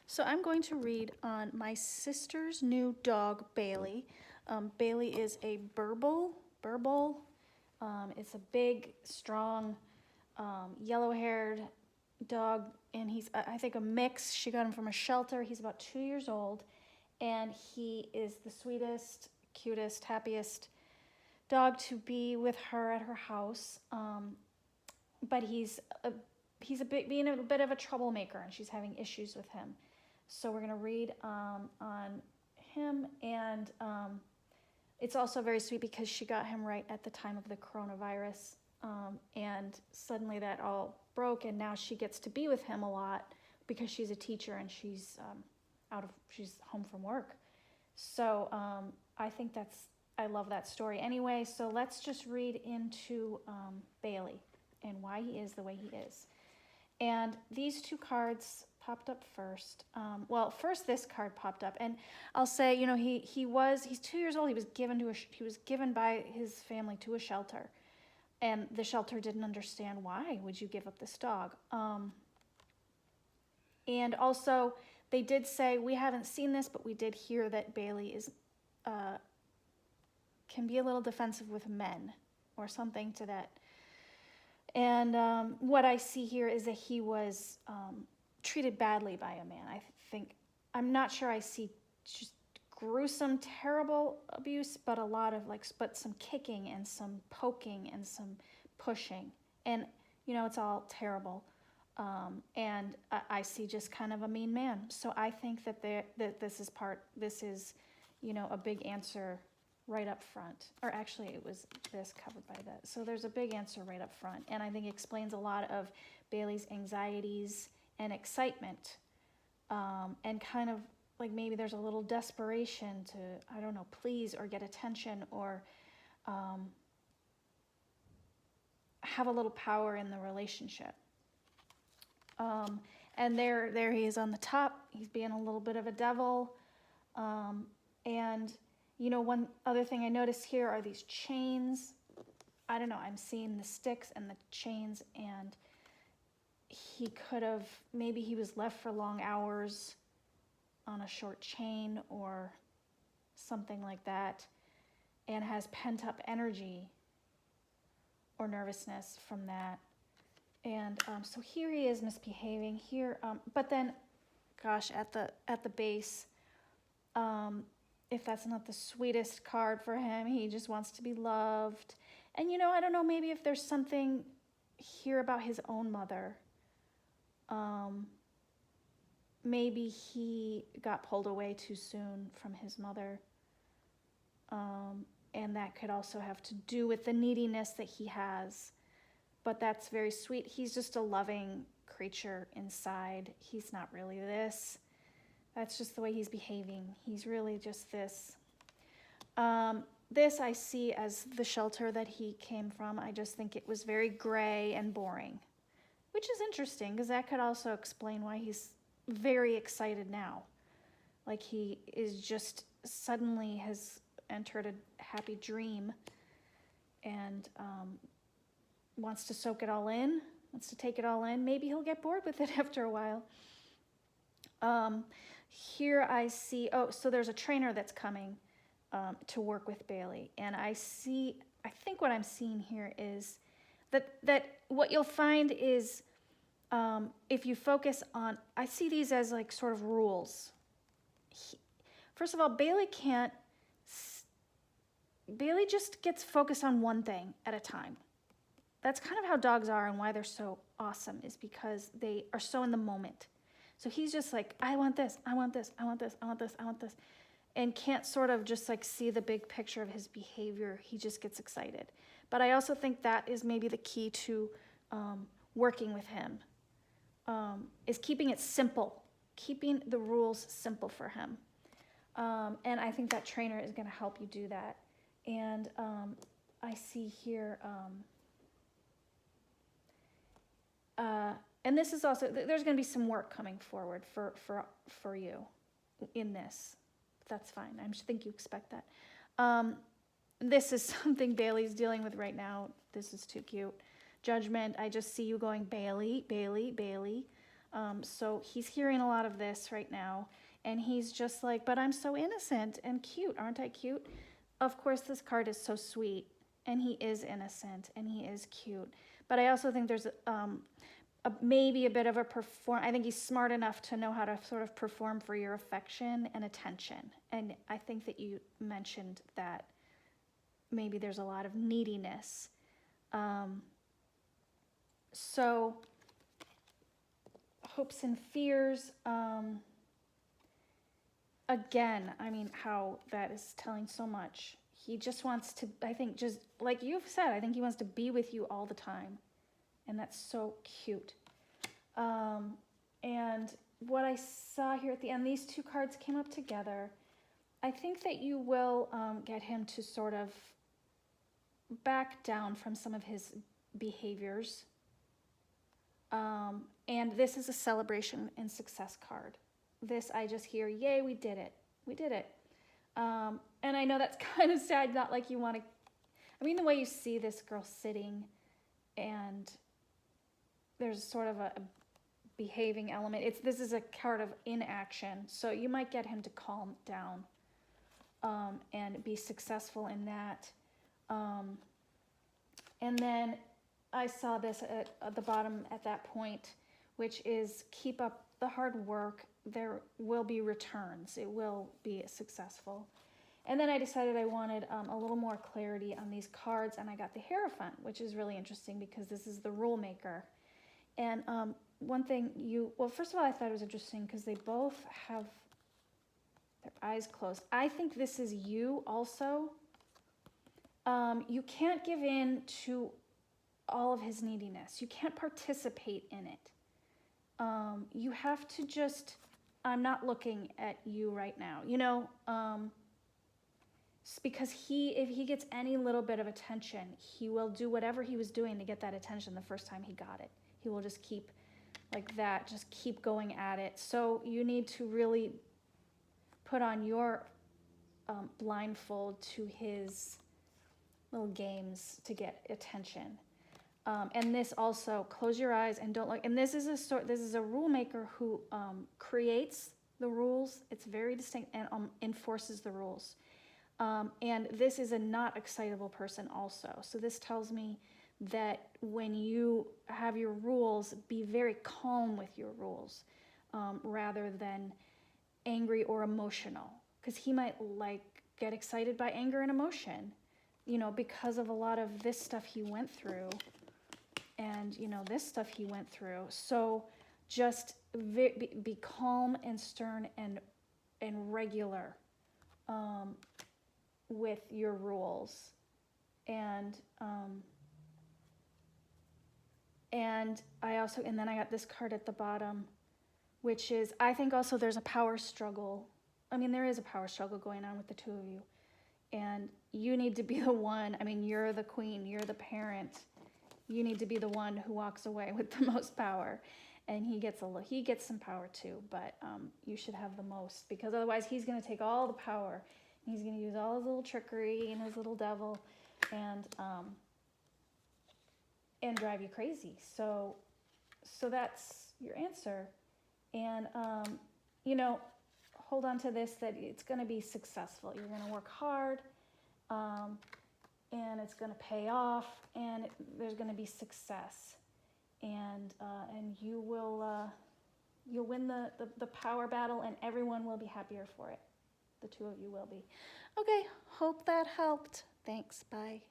So I'm going to read on my sister's new dog, Bailey. Bailey is a burble. It's a big, strong, yellow-haired dog, and he's, I think, a mix. She got him from a shelter. He's about 2 years old, and he is the sweetest, cutest, happiest dog to be with her at her house. But being a bit of a troublemaker, and she's having issues with him. So we're going to read on him, and it's also very sweet because she got him right at the time of the coronavirus, and suddenly that all broke, and now she gets to be with him a lot because she's a teacher and she's she's home from work. So I love that story. Anyway, so let's just read into Bailey and why he is the way he is. And these two cards popped up first. First this card popped up, and I'll say, he's 2 years old. He was given by his family to a shelter, and the shelter didn't understand why would you give up this dog. And also, they did say, we haven't seen this, but we did hear that Bailey is can be a little defensive with men, or something to that. And what I see here is that he was treated badly by a man. I'm not sure I see just gruesome, terrible abuse, but but some kicking and some poking and some pushing. And, it's all terrible. And I see just kind of a mean man. So I think that this is, a big answer right up front. Or actually, it was this covered by that. So there's a big answer right up front. And I think it explains a lot of Bailey's anxieties and excitement. And kind of like maybe there's a little desperation to, I don't know, please or get attention or have a little power in the relationship. And there he is on the top. He's being a little bit of a devil. And one other thing I notice here are these chains. I don't know, I'm seeing the sticks and the chains, and maybe he was left for long hours on a short chain or something like that, and has pent up energy or nervousness from that. And so here he is misbehaving here, but then, gosh, at the base, if that's not the sweetest card for him, he just wants to be loved. And I don't know, maybe if there's something here about his own mother. Maybe he got pulled away too soon from his mother. And that could also have to do with the neediness that he has. But that's very sweet. He's just a loving creature inside. He's not really this. That's just the way he's behaving. He's really just this. This I see as the shelter that he came from. I just think it was very gray and boring, which is interesting because that could also explain why he's very excited now. Like he is just suddenly has entered a happy dream and wants to soak it all in, wants to take it all in. Maybe he'll get bored with it after a while. Here I see, so there's a trainer that's coming to work with Bailey. And I think what I'm seeing here is that what you'll find is if you focus on, I see these as like sort of rules. First of all, Bailey just gets focused on one thing at a time. That's kind of how dogs are, and why they're so awesome is because they are so in the moment. So he's just like, I want this, I want this, I want this, I want this, I want this, and can't sort of just like see the big picture of his behavior. He just gets excited. But I also think that is maybe the key to working with him, is keeping it simple, keeping the rules simple for him. And I think that trainer is going to help you do that. And I see here... and this is also, there's going to be some work coming forward for you in this. That's fine. I think you expect that. This is something Bailey's dealing with right now. This is too cute. Judgment. I just see you going, Bailey, Bailey, Bailey. So he's hearing a lot of this right now, and he's just like, but I'm so innocent and cute. Aren't I cute? Of course, this card is so sweet, and he is innocent, and he is cute. But I also think there's maybe a bit of a I think he's smart enough to know how to sort of perform for your affection and attention. And I think that you mentioned that maybe there's a lot of neediness. So hopes and fears. Again, I mean, how that is telling so much. He just wants to, I think, just like you've said, I think he wants to be with you all the time. And that's so cute. And what I saw here at the end, these two cards came up together. I think that you will get him to sort of back down from some of his behaviors. And this is a celebration and success card. This, I just hear, yay, we did it. We did it. And I know that's kind of sad, not like you want to, I mean, the way you see this girl sitting and there's sort of a behaving element. This is a card of inaction. So you might get him to calm down and be successful in that. And then I saw this at the bottom at that point, which is keep up the hard work. There will be returns. It will be successful. And then I decided I wanted a little more clarity on these cards, and I got the Hierophant, which is really interesting because this is the rule maker. And one thing well, first of all, I thought it was interesting because they both have their eyes closed. I think this is you also. You can't give in to all of his neediness. You can't participate in it. You have to just, I'm not looking at you right now, you know, because if he gets any little bit of attention, he will do whatever he was doing to get that attention the first time he got it. He will just keep like that, just keep going at it. So you need to really put on your blindfold to his little games to get attention. And this also, close your eyes and don't look. And this is a rule maker who creates the rules. It's very distinct and enforces the rules. And this is a not excitable person also. So this tells me that when you have your rules, be very calm with your rules rather than angry or emotional. Because he might get excited by anger and emotion, you know, because of a lot of this stuff he went through. And, you know, this stuff he went through. So just be calm and stern and regular with your rules. And then I got this card at the bottom, which is, I think also there's a power struggle. I mean, there is a power struggle going on with the two of you. And you need to be the one, I mean, you're the queen, you're the parent. You need to be the one who walks away with the most power, and he gets some power too. But you should have the most, because otherwise he's going to take all the power. And he's going to use all his little trickery and his little devil, and drive you crazy. So that's your answer, and you know, hold on to this, that it's going to be successful. You're going to work hard. And it's going to pay off, and there's going to be success, and you will you'll win the power battle, and everyone will be happier for it. The two of you will be. Okay, hope that helped. Thanks. Bye.